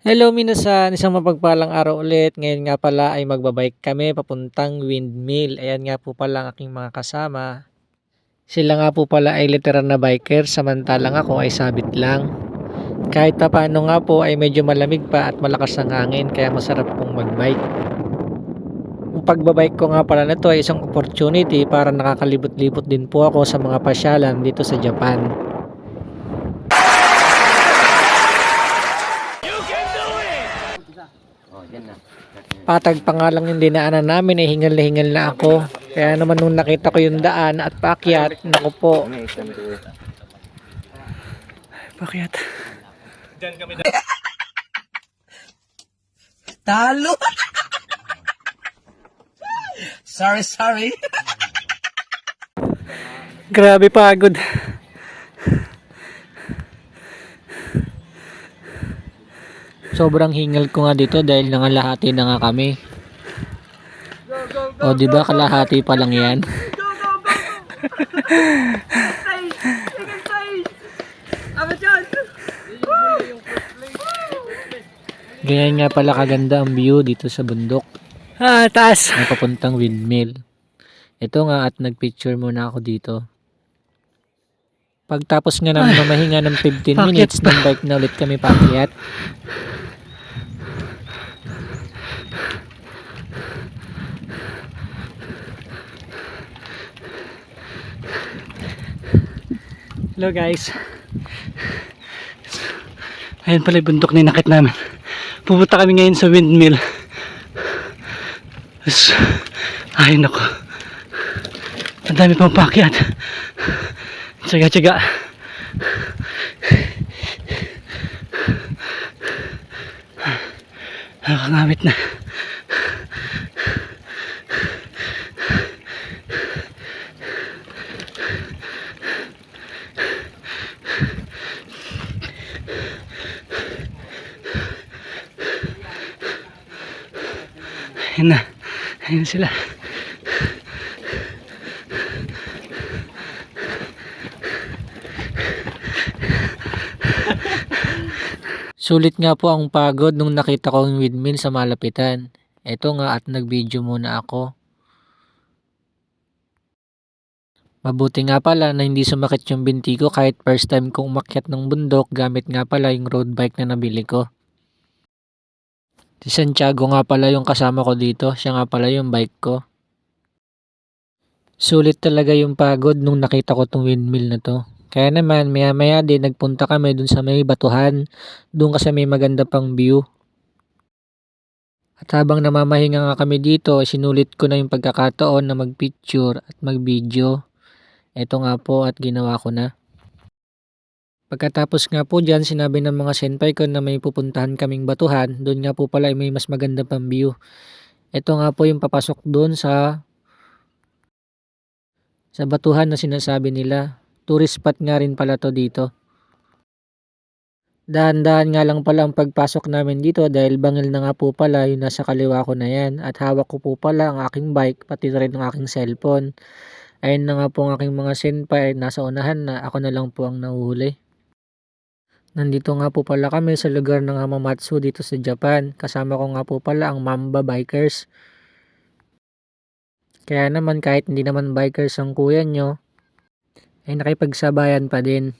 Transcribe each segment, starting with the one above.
Hello minasan, isang mapagpalang araw ulit. Ngayon nga pala ay magbabike kami papuntang windmill. Ayan nga po pala ang aking mga kasama. Sila nga po pala ay literal na biker, samantalang ako ay sabit lang. Kahit pa paano nga po ay medyo malamig pa at malakas ang hangin kaya masarap pong magbike. Ang pagbabike ko nga pala na to ay isang opportunity para nakakalibot-libot din po ako sa mga pasyalan dito sa Japan. Patag pa nga lang yung dinaanan namin ay hingal na hingal na ako. Kaya naman nung nakita ko yung daan at paakyat, naku po. Paakyat. Talo! sorry. Grabe pagod. Sobrang hingal ko nga dito dahil nangalahati na nga kami. O di ba kalahati pa lang 'yan? Ganyan nga pala kaganda ang view dito sa bundok. Taas. May papuntang windmill. Ito nga at nagpicture muna ako dito. Pagtapos nga naman mahinga ng 15 minutes, ng bike na ulit kami paakyat. Hello guys. Ayan pala yung bundok na inakit namin. Pupunta kami ngayon sa windmill. Ay nako. Ang dami pang paakyat. Tsaga. Nakakangawit na. Ayan sila. Sulit nga po ang pagod nung nakita ko yung windmill sa malapitan. Eto nga at nag-video muna ako. Mabuti nga pala na hindi sumakit yung binti ko kahit first time kong umakyat ng bundok gamit nga pala yung road bike na nabili ko. Si Santiago nga pala yung kasama ko dito, siya nga pala yung bike ko. Sulit talaga yung pagod nung nakita ko tong windmill na to. Kaya naman maya din nagpunta kami dun sa may batuhan, dun kasi may maganda pang view. At habang namamahinga nga kami dito, sinulit ko na yung pagkakataon na magpicture at mag-video. Ito nga po at ginawa ko na. Pagkatapos nga po dyan, sinabi ng mga senpai ko na may pupuntahan kaming batuhan. Doon nga po pala ay may mas maganda pang view. Ito nga po yung papasok doon sa batuhan na sinasabi nila. Tourist spot nga rin pala to dito. Dahan-dahan nga lang pala ang pagpasok namin dito dahil bangil na nga po pala yung nasa kaliwa ko na yan. At hawak ko po pala ang aking bike pati rin ang aking cellphone. Ayun na nga po ang aking mga senpai, nasa unahan na, ako na lang po ang nahuhuli. Nandito nga po pala kami sa lugar ng Hamamatsu dito sa Japan. Kasama ko nga po pala ang Mamba Bikers. Kaya naman kahit hindi naman bikers ang kuya nyo, ay nakipagsabayan pa din.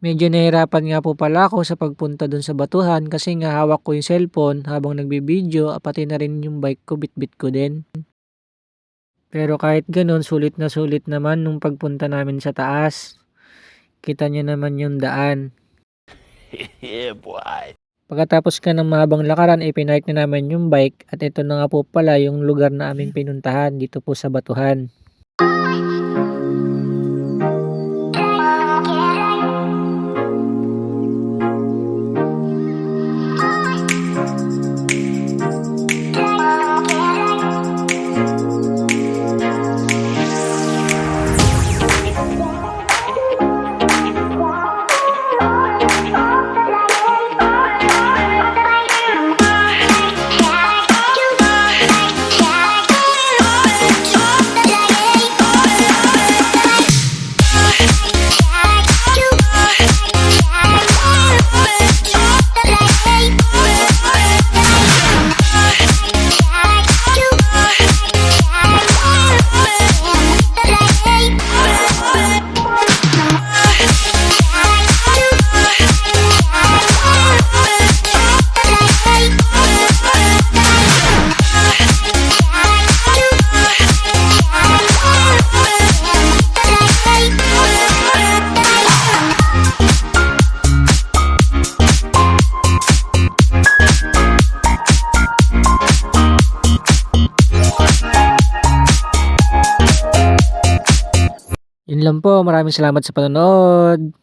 Medyo nahirapan nga po pala ako sa pagpunta dun sa batuhan kasi nga hawak ko yung cellphone habang nagbibideo, pati na rin yung bike ko, bitbit ko din. Pero kahit ganun, sulit na sulit naman nung pagpunta namin sa taas. Kita nyo naman yung daan. Yeah, boy. Pagkatapos ka ng mahabang lakaran, ipinark na namin yung bike at ito na nga po pala yung lugar na aming pinuntahan dito po sa batuhan. lang po, maraming salamat sa panonood.